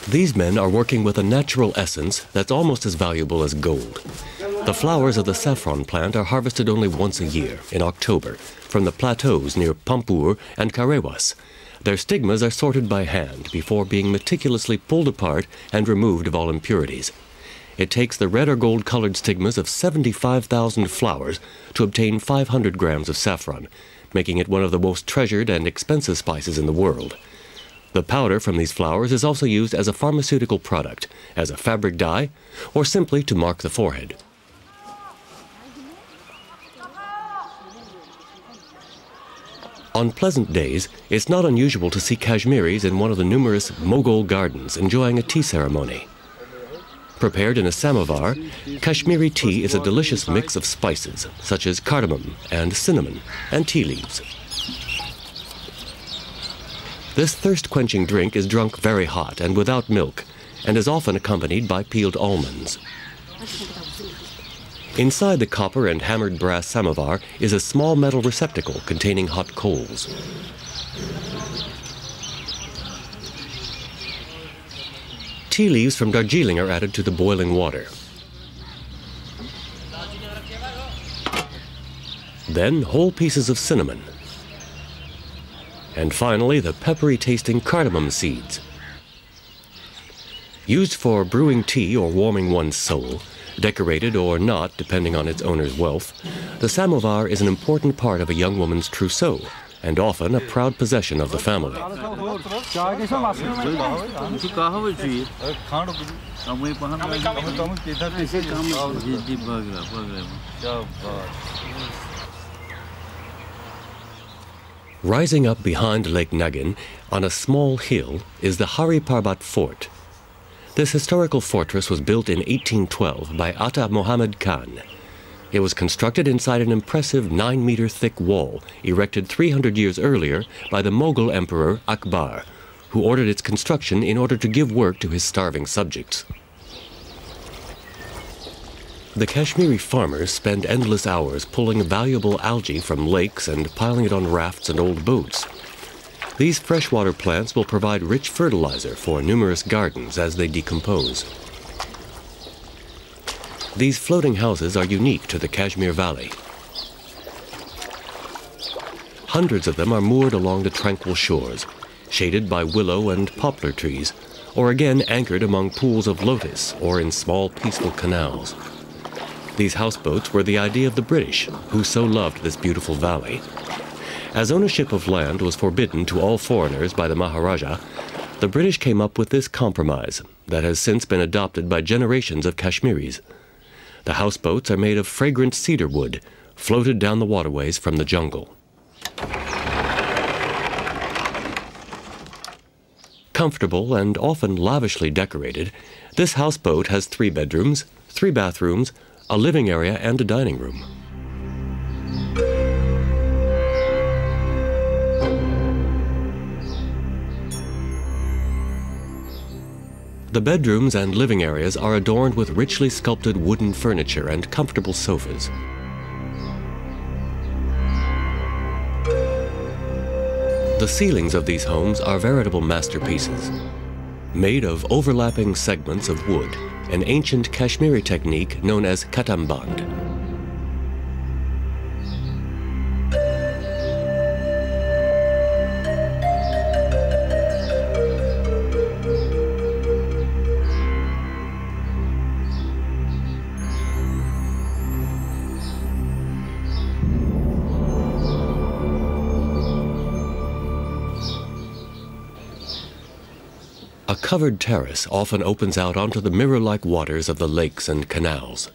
These men are working with a natural essence that's almost as valuable as gold. The flowers of the saffron plant are harvested only once a year, in October, from the plateaus near Pampur and Karewas. Their stigmas are sorted by hand before being meticulously pulled apart and removed of all impurities. It takes the red or gold-colored stigmas of 75,000 flowers to obtain 500 grams of saffron, making it one of the most treasured and expensive spices in the world. The powder from these flowers is also used as a pharmaceutical product, as a fabric dye, or simply to mark the forehead. On pleasant days, it's not unusual to see Kashmiris in one of the numerous Mughal gardens enjoying a tea ceremony. Prepared in a samovar, Kashmiri tea is a delicious mix of spices, such as cardamom and cinnamon and tea leaves. This thirst-quenching drink is drunk very hot and without milk, and is often accompanied by peeled almonds. Inside the copper and hammered brass samovar is a small metal receptacle containing hot coals. Tea leaves from Darjeeling are added to the boiling water. Then whole pieces of cinnamon. And finally, the peppery-tasting cardamom seeds. Used for brewing tea or warming one's soul, decorated or not depending on its owner's wealth, the samovar is an important part of a young woman's trousseau, and often a proud possession of the family. Rising up behind Lake Nagin, on a small hill, is the Hari Parbat Fort. This historical fortress was built in 1812 by Ata Muhammad Khan. It was constructed inside an impressive 9-meter thick wall, erected 300 years earlier by the Mughal Emperor Akbar, who ordered its construction in order to give work to his starving subjects. The Kashmiri farmers spend endless hours pulling valuable algae from lakes and piling it on rafts and old boats. These freshwater plants will provide rich fertilizer for numerous gardens as they decompose. These floating houses are unique to the Kashmir Valley. Hundreds of them are moored along the tranquil shores, shaded by willow and poplar trees, or again anchored among pools of lotus or in small peaceful canals. These houseboats were the idea of the British, who so loved this beautiful valley. As ownership of land was forbidden to all foreigners by the Maharaja, the British came up with this compromise that has since been adopted by generations of Kashmiris. The houseboats are made of fragrant cedar wood, floated down the waterways from the jungle. Comfortable and often lavishly decorated, this houseboat has 3 bedrooms, 3 bathrooms, a living area and a dining room. The bedrooms and living areas are adorned with richly sculpted wooden furniture and comfortable sofas. The ceilings of these homes are veritable masterpieces, made of overlapping segments of wood, an ancient Kashmiri technique known as katamband. A covered terrace often opens out onto the mirror-like waters of the lakes and canals.